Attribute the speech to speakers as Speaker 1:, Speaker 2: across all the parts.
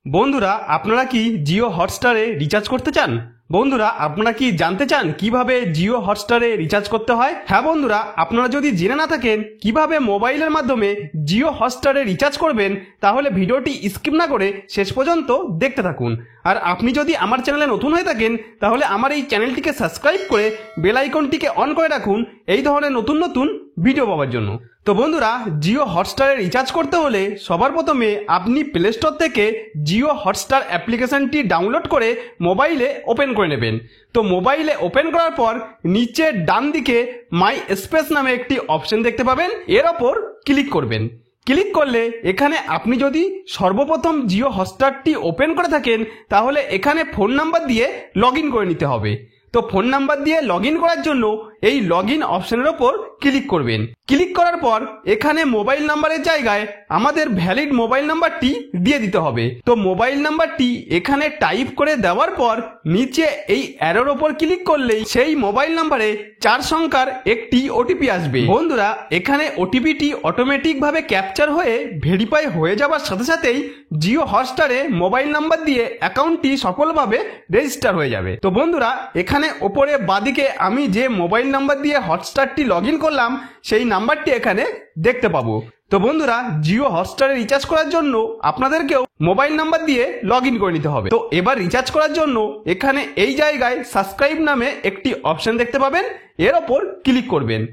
Speaker 1: বন্ধুরা, আপনারা কি জিও হটস্টারে রিচার্জ করতে চান? বন্ধুরা, আপনারা কি জানতে চান কিভাবে জিও হটস্টারে রিচার্জ করতে হয়? হ্যাঁ বন্ধুরা, আপনারা যদি জেনে না থাকেন কিভাবে মোবাইলের মাধ্যমে জিও হটস্টারে রিচার্জ করবেন, তাহলে ভিডিওটি স্কিপ না করে শেষ পর্যন্ত দেখতে থাকুন। আর আপনি যদি আমার চ্যানেলে নতুন হয়ে থাকেন, তাহলে আমার এই চ্যানেলটিকে সাবস্ক্রাইব করে বেল আইকনটিকে অন করে রাখুন এই ধরনের নতুন নতুন ভিডিও পাওয়ার জন্য। তো বন্ধুরা, জিও হটস্টারে রিচার্জ করতে হলে সবার প্রথমে আপনি প্লে স্টোর থেকে জিও হটস্টার অ্যাপ্লিকেশনটি ডাউনলোড করে মোবাইলে ওপেন করে নেবেন। তো মোবাইলে ওপেন করার পর নিচে ডান দিকে মাই স্পেস নামে একটি অপশন দেখতে পাবেন, এর ওপর ক্লিক করবেন। ক্লিক করলে এখানে আপনি যদি সর্বপ্রথম জিও হটস্টারটি ওপেন করে থাকেন, তাহলে এখানে ফোন নাম্বার দিয়ে লগ ইন করে নিতে হবে। তো ফোন নাম্বার দিয়ে লগ ইন করার জন্য এই লগ ইন অপশনের ওপর ক্লিক করবেন। ক্লিক করার পর এখানে মোবাইল নাম্বারের জায়গায় আমাদের ভ্যালিড মোবাইল নাম্বারটি দিয়ে দিতে হবে। তো মোবাইল নাম্বারটি এখানে টাইপ করে দেওয়ার পর নিচে এই অ্যারোর ওপর ক্লিক করলেই সেই মোবাইল নাম্বারে 4 সংখ্যার একটি ওটিপি আসবে। বন্ধুরা, এখানে ওটিপিটি অটোমেটিক ভাবে ক্যাপচার হয়ে ভেরিফাই হয়ে যাওয়ার সাথে সাথেই জিও হটস্টারে মোবাইল নাম্বার দিয়ে অ্যাকাউন্টটি সফলভাবে রেজিস্টার হয়ে যাবে। তো বন্ধুরা, এখানে ওপরে বাদিকে আমি যে মোবাইল নাম্বার দিয়ে হটস্টারটি লগ ইন করলাম সেই নাম্বারটি এখানে দেখতে পাবো। তো বন্ধুরা, জিও হটস্টারে রিচার্জ করার জন্য আপনাদেরকেও মোবাইল নাম্বার দিয়ে লগ ইন করে নিতে হবে। তো এবার রিচার্জ করার জন্য এখানে এই জায়গায় সাবস্ক্রাইব নামে একটি অপশন দেখতে পাবেন, এর ওপর ক্লিক করবেন।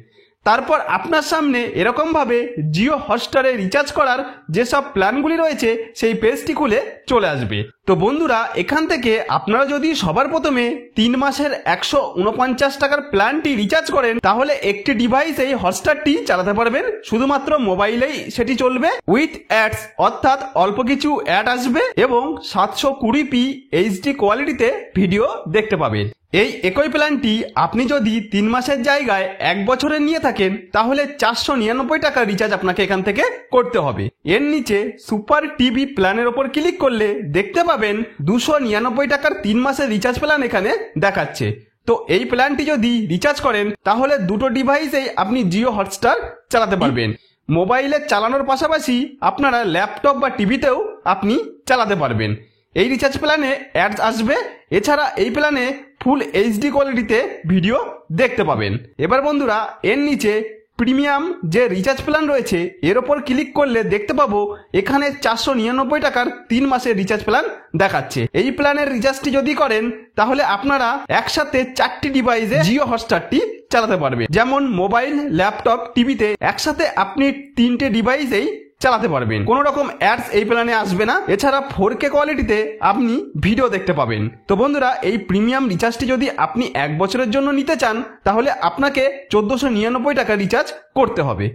Speaker 1: তারপর আপনার সামনে এরকম ভাবে জিও হটস্টারে রিচার্জ করার যেসব প্ল্যানগুলি রয়েছে সেই পেজটি খুলে চলে আসবে। তো বন্ধুরা, এখান থেকে আপনারা যদি সবার প্রথমে 3 মাসের 149 টাকার প্ল্যানটি রিচার্জ করেন, তাহলে একটি ডিভাইসেই হটস্টারটি চালাতে পারবেন। শুধুমাত্র মোবাইলেই সেটি চলবে উইথ অ্যাডস, অর্থাৎ অল্প কিছু অ্যাড আসবে এবং 720p এইচডি কোয়ালিটিতে ভিডিও দেখতে পাবেন। এই একই প্ল্যানটি আপনি যদি 3 মাসের জায়গায় 1 বছরের নিয়ে থাকেন, তাহলে 499 টাকা রিচার্জ আপনাকে এখান থেকে করতে হবে। এর নিচে সুপার টিভি প্ল্যানের ওপর ক্লিক করলে দেখতে পাবেন 299 টাকার 3 মাসের রিচার্জ প্ল্যান এখানে দেখাচ্ছে। তো এই প্ল্যানটি যদি রিচার্জ করেন, তাহলে দুটো ডিভাইসেই আপনি জিও হটস্টার চালাতে পারবেন। মোবাইলে চালানোর পাশাপাশি আপনারা ল্যাপটপ বা টিভিতেও আপনি চালাতে পারবেন। এই রিচার্জ প্ল্যানে অ্যাডস আসবে, এছাড়া এই প্ল্যানে ফুল এইচডি কোয়ালিটিতে ভিডিও দেখতে পাবেন। এবার বন্ধুরা, এর নিচে প্রিমিয়াম যে রিচার্জ প্ল্যান রয়েছে এর ওপর ক্লিক করলে দেখতে পাবো এখানে 499 টাকার 3 মাসের রিচার্জ প্ল্যান দেখাচ্ছে। এই প্ল্যানের রিচার্জটি যদি করেন, তাহলে আপনারা একসাথে 4টি ডিভাইসে জিও হটস্টারটি চালাতে পারবেন। যেমন মোবাইল, ল্যাপটপ, টিভিতে একসাথে আপনি 3টে ডিভাইসেই চালাতে পারবেন। কোনো রকম অ্যাডস এই প্ল্যানে আসবে না। এছাড়া 4K কোয়ালিটিতে আপনি ভিডিও দেখতে পাবেন। তো বন্ধুরা, এই প্রিমিয়াম রিচার্জটি যদি আপনি 1 বছরের জন্য নিতে চান, তাহলে আপনাকে 1499 টাকা রিচার্জ করতে হবে।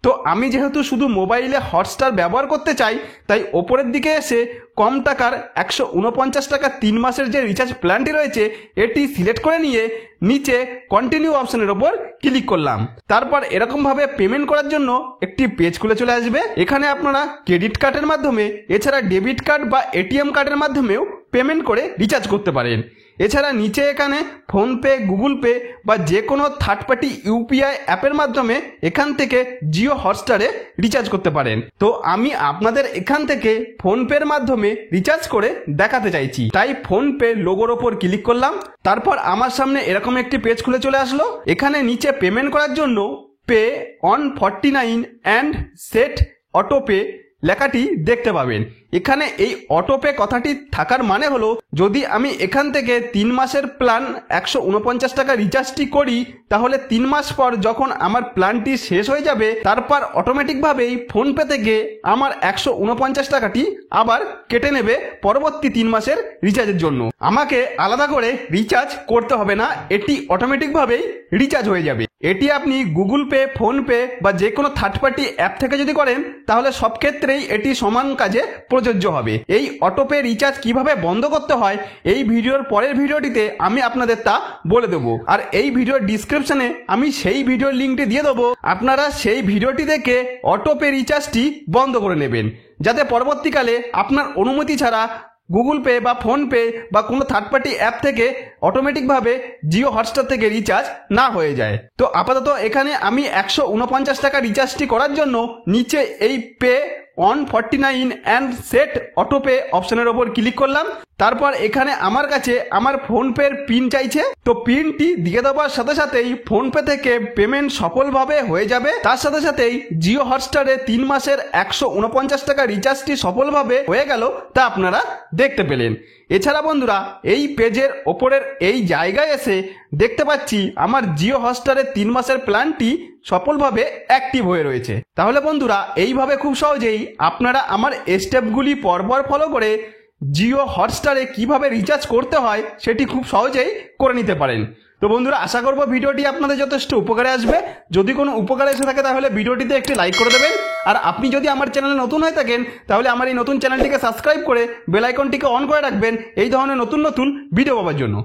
Speaker 1: তো আমি যেহেতু শুধু মোবাইলে হটস্টার ব্যবহার করতে চাই, তাই ওপরের দিকে এসে কম টাকার 149 টাকা 3 মাসের যে রিচার্জ প্ল্যানটি রয়েছে এটি সিলেক্ট করে নিয়ে নিচে কন্টিনিউ অপশনের ওপর ক্লিক করলাম। তারপর এরকম ভাবে পেমেন্ট করার জন্য একটি পেজ খুলে চলে আসবে। এখানে আপনারা ক্রেডিট কার্ডের মাধ্যমে, এছাড়া ডেবিট কার্ড বা এটিএম কার্ডের মাধ্যমেও পেমেন্ট করে রিচার্জ করতে পারেন। এছাড়া নিচে এখানে ফোনপে, গুগল পে বা যে কোনো থার্ড পার্টি ইউপিআই অ্যাপের মাধ্যমে এখান থেকে জিও হটস্টারে রিচার্জ করতে পারেন। তো আমি আপনাদের এখান থেকে ফোনপের মাধ্যমে রিচার্জ করে দেখাতে চাইছি, তাই ফোনপে লোগোর ওপর ক্লিক করলাম। তারপর আমার সামনে এরকম একটি পেজ খুলে চলে আসলো। এখানে নিচে পেমেন্ট করার জন্য pay on 49 and set autopay লেখাটি দেখতে পাবেন। এখানে এই অটোপে কথাটি থাকার মানে হলো, যদি আমি এখান থেকে 3 মাসের প্ল্যান 149 টাকা রিচার্জটি করি, তাহলে 3 মাস পর যখন আমার প্ল্যানটি শেষ হয়ে যাবে, তারপর অটোমেটিকভাবেই ফোনপে থেকে আমার 149 টাকাটি আবার কেটে নেবে পরবর্তী 3 মাসের রিচার্জের জন্য। আমাকে আলাদা করে রিচার্জ করতে হবে না, এটি অটোমেটিকভাবেই রিচার্জ হয়ে যাবে। এটি আপনি গুগল পে, ফোনপে বা যে কোনো থার্ড পার্টি অ্যাপ থেকে যদি করেন, তাহলে সব ক্ষেত্রেই এটি সমান কাজে প্রযোজ্য হবে। এই অটোপে রিচার্জ কিভাবে বন্ধ করতে হয় এই ভিডিওর পরের ভিডিওটিতে আমি আপনাদের তা বলে দেবো। আর এই ভিডিওর ডিসক্রিপশনে আমি সেই ভিডিওর লিঙ্কটি দিয়ে দেবো। আপনারা সেই ভিডিওটি দেখে অটোপে রিচার্জটি বন্ধ করে নেবেন, যাতে পরবর্তীকালে আপনার অনুমতি ছাড়া গুগল পে বা ফোনপে বা কোনো থার্ড পার্টি অ্যাপ থেকে অটোমেটিকভাবে জিও হটস্টার থেকে রিচার্জ না হয়ে যায়। তো আপাতত এখানে আমি 149 টাকা রিচার্জটি করার জন্য নিচে এই পে 149 অ্যান্ড সেট অটোপে অপশনের ওপর ক্লিক করলাম। তারপর এখানে আমার কাছে আমার ফোনপের পিন চাইছে, তো পিনটি দিয়ে দেওয়ার সাথে সাথেই ফোনপে থেকে পেমেন্ট সফলভাবে হয়ে যাবে। তার সাথে সাথেই জিও হটস্টারে 3 মাসের 149 টাকা রিচার্জটি সফলভাবে হয়ে গেল, তা আপনারা দেখতে পেলেন। এছাড়া বন্ধুরা এই পেজের ওপরের এই জায়গায় এসে দেখতে পাচ্ছি আমার জিও হটস্টারের 3 মাসের প্ল্যানটি সফলভাবে অ্যাক্টিভ হয়ে রয়েছে। তাহলে বন্ধুরা এইভাবে খুব সহজেই আপনারা আমার স্টেপগুলি পরপর ফলো করে জিও হটস্টারে কিভাবে রিচার্জ করতে হয় সেটি খুব সহজেই করে নিতে পারেন। তো বন্ধুরা আশা করব ভিডিওটি আপনাদের যথেষ্ট উপকারে আসবে। যদি কোনো উপকারে এসে থাকে তাহলে ভিডিওটিতে একটি লাইক করে দেবেন। আর আপনি যদি আমার চ্যানেলে নতুন হয়ে থাকেন তাহলে আমার এই নতুন চ্যানেলটিকে সাবস্ক্রাইব করে বেল আইকনটিকে অন করে রাখবেন এই ধরনের নতুন নতুন ভিডিও পাওয়ার জন্য।